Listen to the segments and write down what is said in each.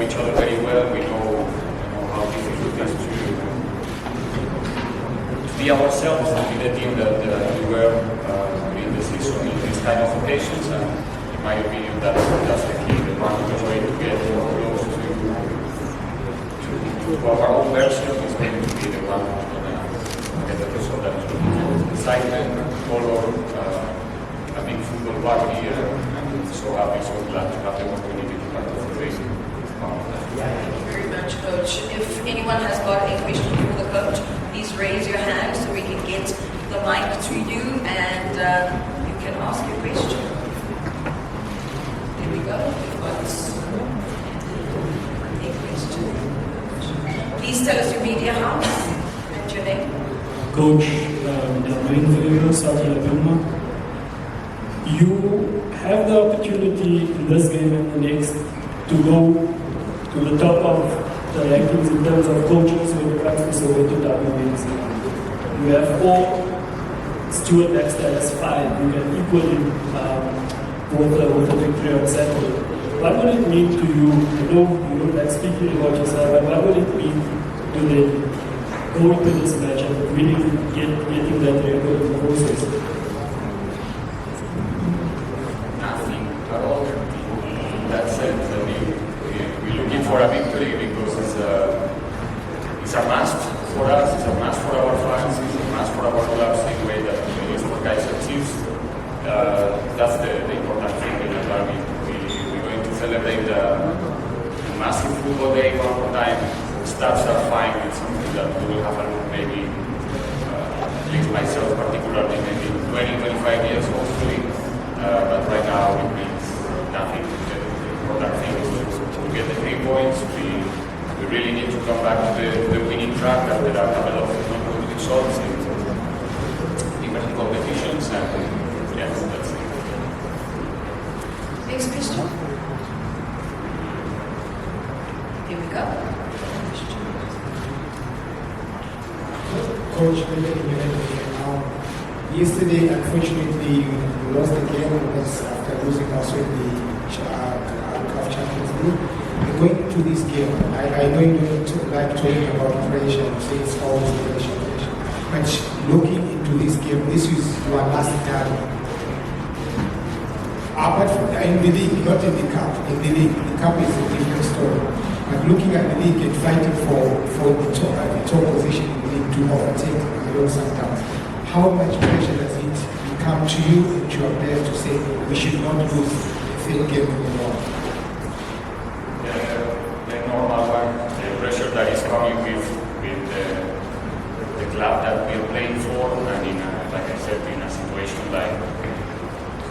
each other very well. We know how difficult it is to be ourselves and be the team that we were in the season in these kind of occasions. And in my opinion, that's the key. The one of the way to get more close to our own version is going to be the one who's going to get the result that is looking for. Excitement, color, a big football party, and so happy, so glad to have the opportunity to part of the race. Thank you very much, Coach. If anyone has got a question for the coach, please raise your hand so we can get the mic to you and you can ask your question. There we go. We've got a question. Please tell us your media house and your name. Coach Riveiro, Soweto Derby. You have the opportunity in this game and the next to go to the top of the rankings in terms of coaches when it comes to Soweto Derby wins. You have 4, Stuart Dexter has 5. You can equal him with a victory on Saturday. What will it mean to you? I know you don't like speaking about yourself, but what will it mean to them going to this match and really getting that record in the process? Nothing at all. In that sense, I mean, we're looking for a victory because it's a must for us, it's a must for our fans, it's a must for our clubs in the way that it is for Kaizer Chiefs. That's the important thing in the derby. We're going to celebrate the massive football day one more time. Stats are fine, it's something that we will have a look maybe, at least myself particularly, maybe 20-25 years hopefully, but right now it means nothing. The important thing is to get the 3 points. We really need to come back to the winning track. There are a couple of not good results in different competitions, and yes, that's it. Next question. Here we go. Coach, yesterday, unfortunately, we lost the game after losing also in the CAF Champions League. Going to this game, I know you don't like talking about pressure, say it's always pressure. But looking into this game, this is your last time. Apart from in the league, not in the cup. In the league, the cup is a different story. But looking at the league and fighting for the top position in the league to overtake the sometimes, how much pressure does it come to you and to your players to say we should not lose the 3rd game anymore? The normal one, the pressure that is coming with the club that we are playing for, and like I said, in a situation like,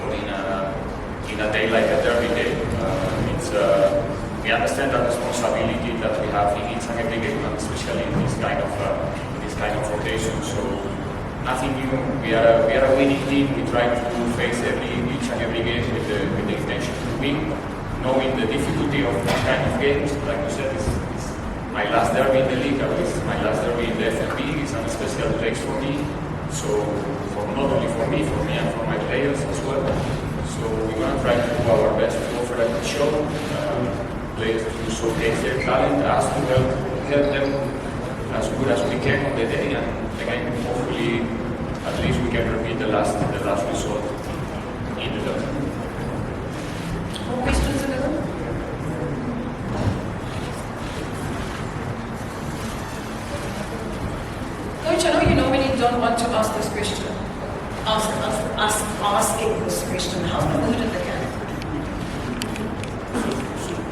or in a day like a derby day, we understand the responsibility that we have in each and every game, and especially in this kind of rotation. So nothing new. We are a winning team. We try to face each and every game with the intention to win, knowing the difficulty of this kind of games. Like you said, it's my last derby in the league, at least my last derby in the FNB. It's a special place for me. So not only for me and for my players as well. So we're going to try to do our best to offer a good show. Players to showcase their talent, us to help them as good as we can on the day, and again, hopefully, at least we can repeat the last result in the derby. More questions in the room? Coach, I know you normally don't want to ask this question. Asking this question. How's the mood in the camp?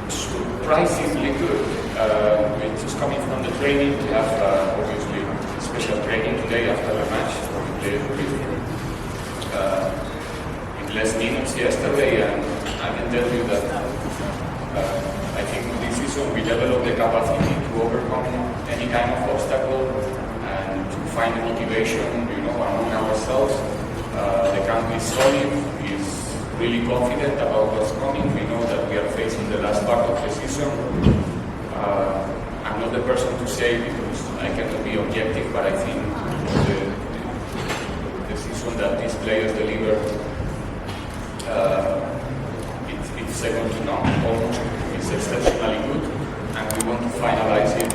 Surprisingly good. We're just coming from the training. We have obviously special training today after the match. We played with less minutes yesterday, and I can tell you that I think this season we developed the capacity to overcome any kind of obstacle and to find the motivation, among ourselves. The camp is solid, is really confident about what's coming. We know that we are facing the last part of the season. I'm not the person to say because I cannot be objective, but I think the season that these players deliver, it's second to none. Almost, it's exceptionally good. want to finalize it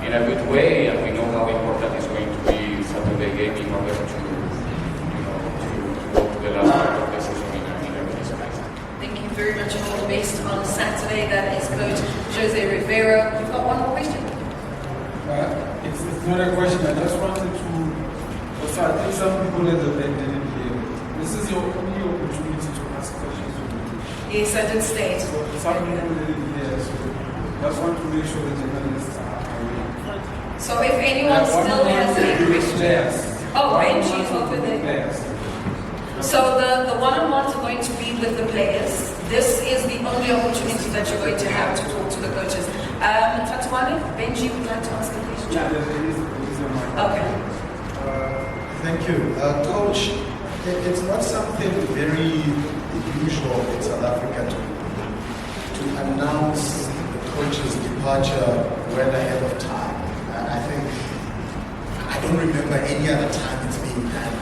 in a good way, and we know how important it's going to be Saturday game in order to go to the last part of the season in a good space. Thank you very much, and all the best on Saturday. That is Coach José Riveiro. You've got one more question? It's not a question. I just wanted to. Also, I think some people at the event didn't hear. This is your only opportunity to ask questions. Yes, I did state. So some people didn't hear. So just want to make sure the journalists are aware. So if anyone still has any questions. Oh, Benji's over there. So the one-on-ones are going to be with the players. This is the only opportunity that you're going to have to talk to the coaches. Tatuane, Benji would like to ask a question. Yeah, there is a mic. Okay. Thank you. Coach, it's not something very usual in South Africa to announce the coach's departure well ahead of time. I think, I don't remember any other time it's been done.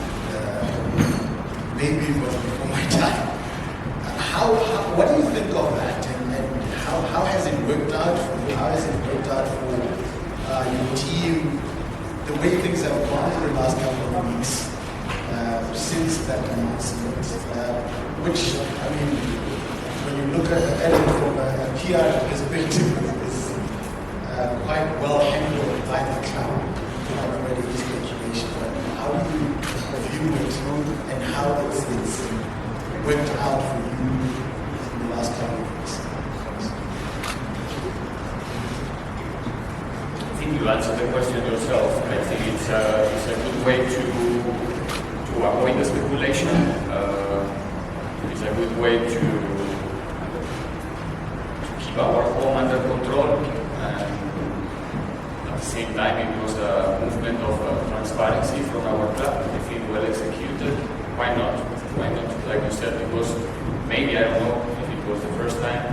Maybe it was before my time. What do you think of that? And how has it worked out for you? How has it worked out for your team? The way things have gone for the last couple of weeks since that announcement, which, I mean, when you look at it from a PR perspective, is quite well handled by the club, already is speculation. But how do you view it and how it's worked out for you in the last couple of weeks? I think you answered the question yourself. I think it's a good way to avoid the speculation. It's a good way to keep our home under control. And at the same time, it was a movement of transparency from our club. I think well executed. Why not? Why not? Like you said, it was maybe, I don't know if it was the first time.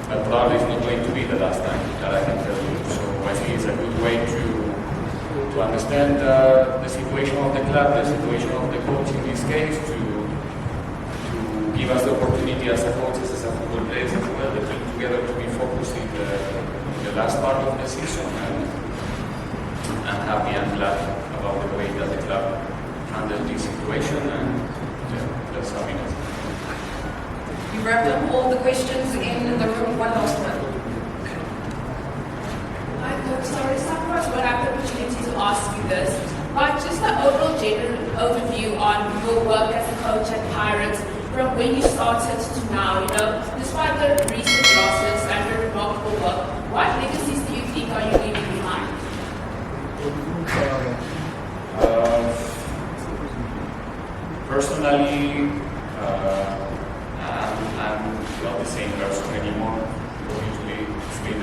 But probably it's not going to be the last time that I can tell you. So I think it's a good way to understand the situation of the club, the situation of the coach in this case, to give us the opportunity as a coaches, as a football players as well, to come together to be focused in the last part of the season. And I'm happy and glad about the way that the club handled this situation, and that's how it is. You wrapped up all the questions in the room. One last one. Hi, Coach. Sorry, some of us won't have the opportunity to ask you this, but just an overall general overview on your work as a coach at Pirates from when you started to now. You know, despite the recent losses and your remarkable work, what legacies do you think are you leaving behind? Personally, I'm not the same person anymore. Obviously, it's been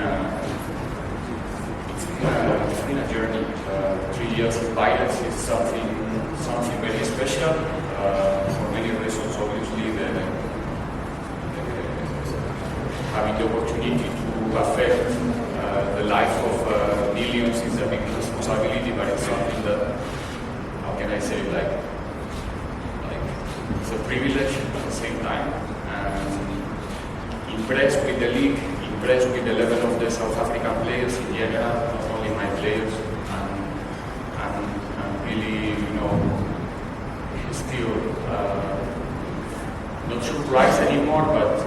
a journey. 3 years in Pirates is something very special for many reasons. Obviously, having the opportunity to affect the life of millions is a big responsibility, but it's something that, how can I say, like it's a privilege at the same time. Impressed with the league, impressed with the level of the South African players in general, not only my players, and really, still not surprised anymore, but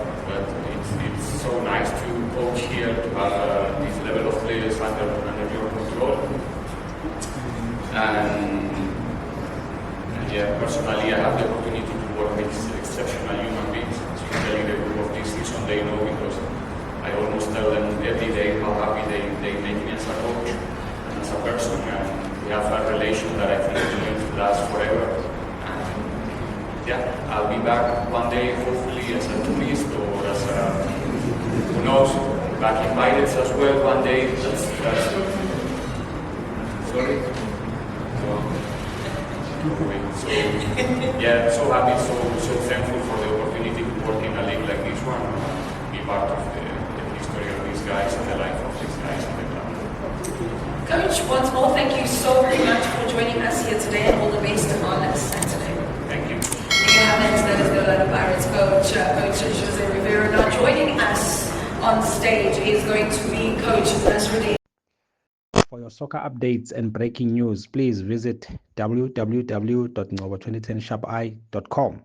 it's so nice to coach here, to have this level of players under your control. And yeah, personally, I have the opportunity to work with exceptional human beings. Especially the group of this season, they know, because I almost tell them every day how happy they make me as a coach and as a person. And we have a relation that I think is going to last forever. And yeah, I'll be back one day, hopefully as a tourist or as a, who knows, back in Pirates as well one day. That's sorry. So yeah, so happy, so thankful for the opportunity to work in a league like this one, be part of the history of these guys and the life of these guys in the club. Coach, once more, thank you so very much for joining us here today, and all the best on Saturday. Thank you. That is the Pirates coach, Coach José Riveiro, now joining us on stage is going to be Coach Nasruddin. For your soccer updates and breaking news, please visit www.ngobo2010sharpi.com.